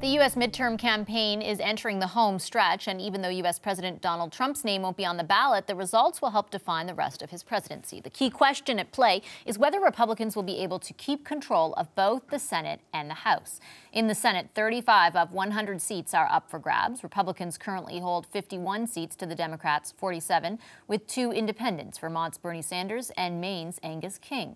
The U.S. midterm campaign is entering the home stretch, and even though U.S. President Donald Trump's name won't be on the ballot, the results will help define the rest of his presidency. The key question at play is whether Republicans will be able to keep control of both the Senate and the House. In the Senate, 35 of 100 seats are up for grabs. Republicans currently hold 51 seats to the Democrats' 47, with 2 independents, Vermont's Bernie Sanders and Maine's Angus King.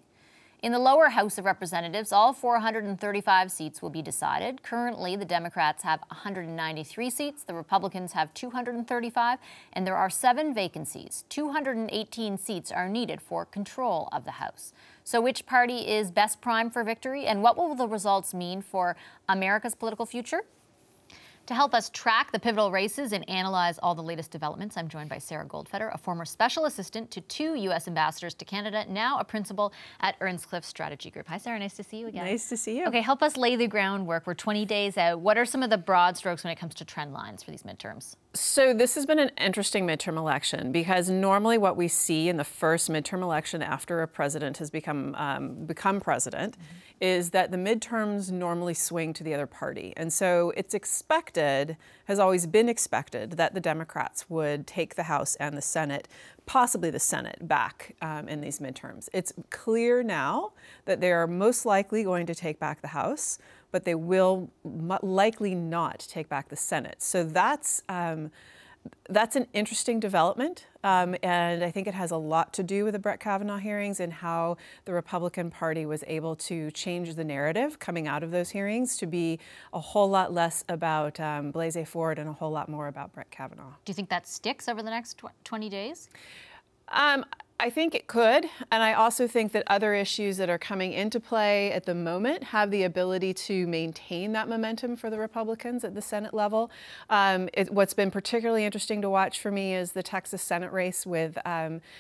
In the lower House of Representatives, all 435 seats will be decided. Currently, the Democrats have 193 seats, the Republicans have 235, and there are 7 vacancies. 218 seats are needed for control of the House. So which party is best primed for victory, and what will the results mean for America's political future? To help us track the pivotal races and analyze all the latest developments, I'm joined by Sarah Goldfeder, a former special assistant to 2 U.S. ambassadors to Canada, now a principal at Earnscliffe Strategy Group. Hi, Sarah. Nice to see you again. Nice to see you. Okay, help us lay the groundwork. We're 20 days out. What are some of the broad strokes when it comes to trend lines for these midterms? So this has been an interesting midterm election because normally what we see in the first midterm election after a president has become president is that the midterms normally swing to the other party. And so it's expected, has always been expected, that the Democrats would take the House and the Senate, possibly the Senate, back in these midterms. It's clear now that they are most likely going to take back the House, but they will likely not take back the Senate. So that's an interesting development, and I think it has a lot to do with the Brett Kavanaugh hearings and how the Republican Party was able to change the narrative coming out of those hearings to be a whole lot less about Blasey Ford and a whole lot more about Brett Kavanaugh. Do you think that sticks over the next 20 days? I think it could, and I also think that other issues that are coming into play at the moment have the ability to maintain that momentum for the Republicans at the Senate level. What's been particularly interesting to watch for me is the Texas Senate race with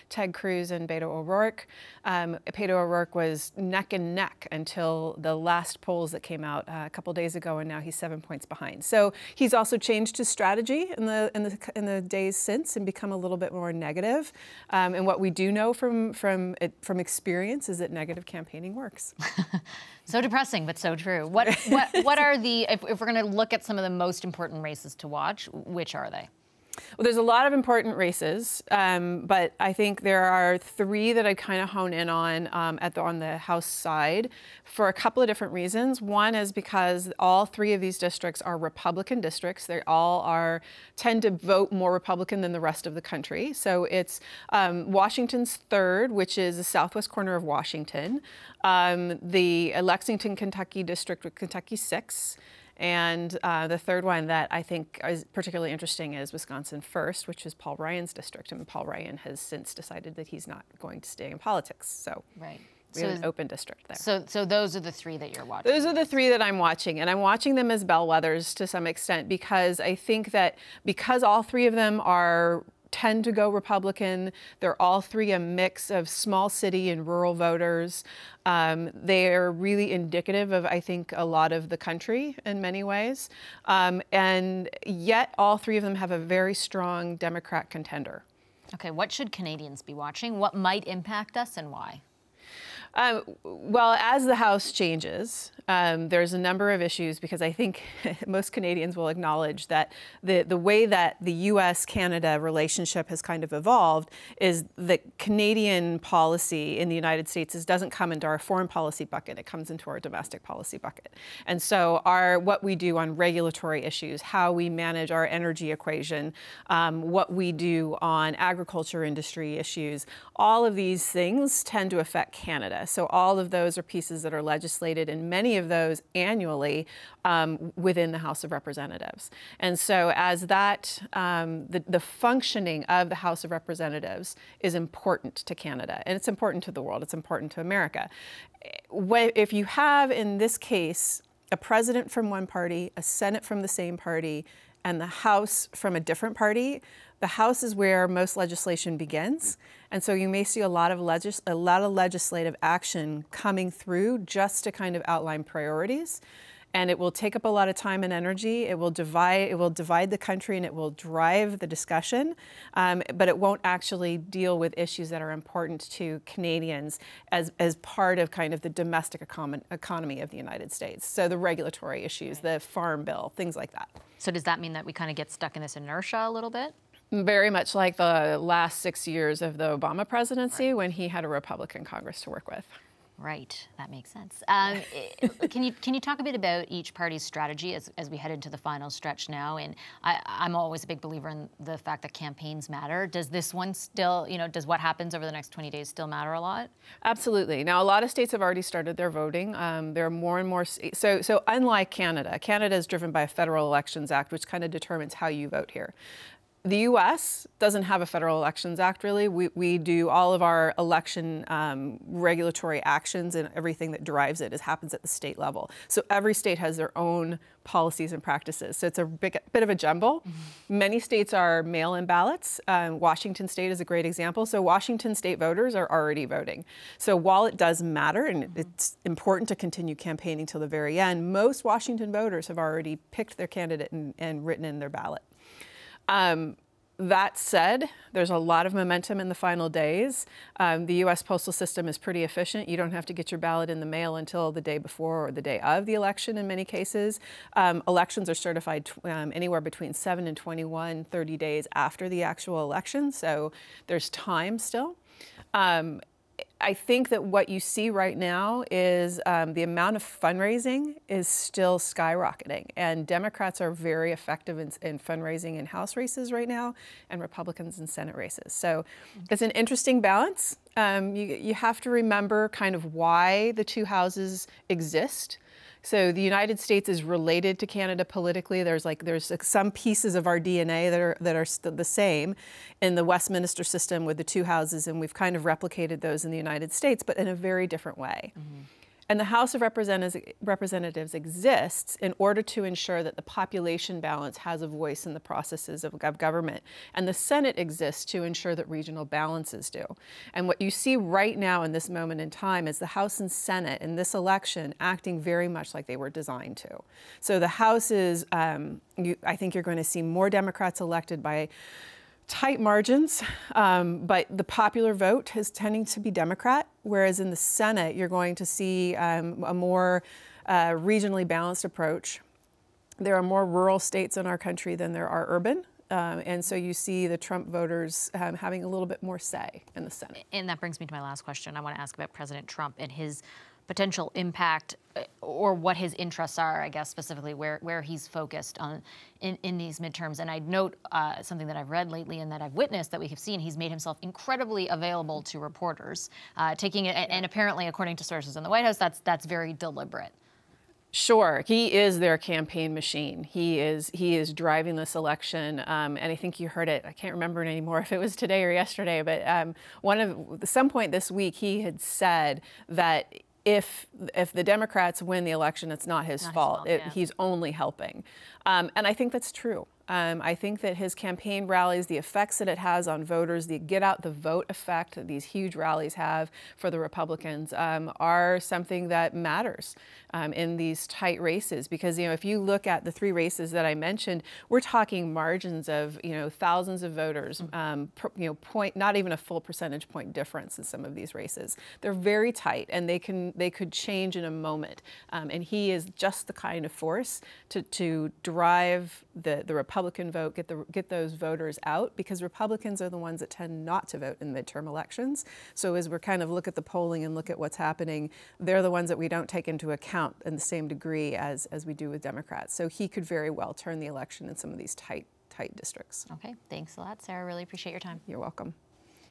Ted Cruz and Beto O'Rourke. Beto O'Rourke was neck and neck until the last polls that came out a couple days ago, and now he's 7 points behind. So he's also changed his strategy in the days since and become a little bit more negative. And what we do know from experience is that negative campaigning works. So depressing, but so true. What are the, if we're going to look at some of the most important races to watch, which are they? Well, there's a lot of important races, but I think there are 3 that I kind of hone in on on the House side for a couple of different reasons. One is because all 3 of these districts are Republican districts. They all tend to vote more Republican than the rest of the country. So it's Washington's 3rd, which is the southwest corner of Washington, the Lexington, Kentucky district with Kentucky 6. And the 3rd one that I think is particularly interesting is Wisconsin 1st, which is Paul Ryan's district. And Paul Ryan has since decided that he's not going to stay in politics. So right. We have an open district there. So those are the 3 that you're watching? Those are the 3 that I'm watching. And I'm watching them as bellwethers to some extent because I think that because all 3 of them tend to go Republican. They're all 3 a mix of small city and rural voters. They're really indicative of, I think, a lot of the country in many ways. And yet all 3 of them have a very strong Democrat contender. Okay, what should Canadians be watching? What might impact us and why? Well, as the House changes, there's a number of issues because I think most Canadians will acknowledge that the way that the U.S.-Canada relationship has kind of evolved is that Canadian policy in the United States doesn't come into our foreign policy bucket. It comes into our domestic policy bucket. And so what we do on regulatory issues, how we manage our energy equation, what we do on agriculture industry issues, all of these things tend to affect Canada. So all of those are pieces that are legislated, and many of those annually within the House of Representatives. And so as the functioning of the House of Representatives is important to Canada, and it's important to the world, it's important to America. If you have, in this case, a president from one party, a Senate from the same party, and the House from a different party, the House is where most legislation begins. And so you may see a lot of legislative action coming through just to kind of outline priorities. and it will take up a lot of time and energy. It will divide the country, and it will drive the discussion, but it won't actually deal with issues that are important to Canadians as part of kind of the domestic economy of the United States. So the regulatory issues, the farm bill, things like that. So does that mean that we kind of get stuck in this inertia a little bit? Very much like the last 6 years of the Obama presidency, when he had a Republican Congress to work with. Right, that makes sense. Can you talk a bit about each party's strategy as we head into the final stretch now? And I'm always a big believer in the fact that campaigns matter. Does this one still, does what happens over the next 20 days still matter a lot? Absolutely. Now, a lot of states have already started their voting. There are more and more. So unlike Canada, Canada is driven by a Federal Elections Act, which kind of determines how you vote here. The U.S. doesn't have a Federal Elections Act, really. We do all of our election regulatory actions, and everything that drives it happens at the state level. So every state has their own policies and practices. So it's a bit of a jumble. Mm-hmm. Many states are mail-in ballots. Washington State is a great example. So Washington State voters are already voting. So while it does matter, and it's important to continue campaigning till the very end, most Washington voters have already picked their candidate and written in their ballot. That said, there's a lot of momentum in the final days. The U.S. postal system is pretty efficient. You don't have to get your ballot in the mail until the day before or the day of the election in many cases. Elections are certified anywhere between 7 and 30 days after the actual election, so there's time still. I think that what you see right now is the amount of fundraising is still skyrocketing, and Democrats are very effective in fundraising in House races right now, and Republicans in Senate races. So it's an interesting balance. You have to remember kind of why the two houses exist. So the United States is related to Canada politically. There's some pieces of our DNA that are still the same in the Westminster system with the two houses, and we've kind of replicated those in the United States, but in a very different way. Mm-hmm. And the House of Representatives exists in order to ensure that the population balance has a voice in the processes of government. And the Senate exists to ensure that regional balances do. And what you see right now in this moment in time is the House and Senate in this election acting very much like they were designed to. So the House is, I think you're going to see more Democrats elected by tight margins, but the popular vote is tending to be Democrat, whereas in the Senate, you're going to see a more regionally balanced approach. There are more rural states in our country than there are urban, and so you see the Trump voters having a little bit more say in the Senate. And that brings me to my last question. I want to ask about President Trump and his potential impact, or what his interests are, I guess, specifically where he's focused on in these midterms. And I'd note something that I've read lately and that I've witnessed, that we have seen, he's made himself incredibly available to reporters, taking it, and apparently, according to sources in the White House, that's very deliberate. Sure, he is their campaign machine. He is driving this election, and I think you heard it. I can't remember it anymore if it was today or yesterday, but at some point this week he had said that if the Democrats win the election, it's not his fault. He's only helping. And I think that's true. I think that his campaign rallies, the effects that it has on voters, the get out the vote effect that these huge rallies have for the Republicans are something that matters in these tight races. Because, if you look at the three races that I mentioned, we're talking margins of, thousands of voters, not even a full percentage point difference in some of these races. They're very tight, and they could change in a moment. And he is just the kind of force to drive the Republican vote, get those voters out, because Republicans are the ones that tend not to vote in midterm elections. So as we're kind of look at the polling and look at what's happening, they're the ones that we don't take into account in the same degree as we do with Democrats. So he could very well turn the election in some of these tight districts. Okay, thanks a lot, Sarah. Really appreciate your time. You're welcome.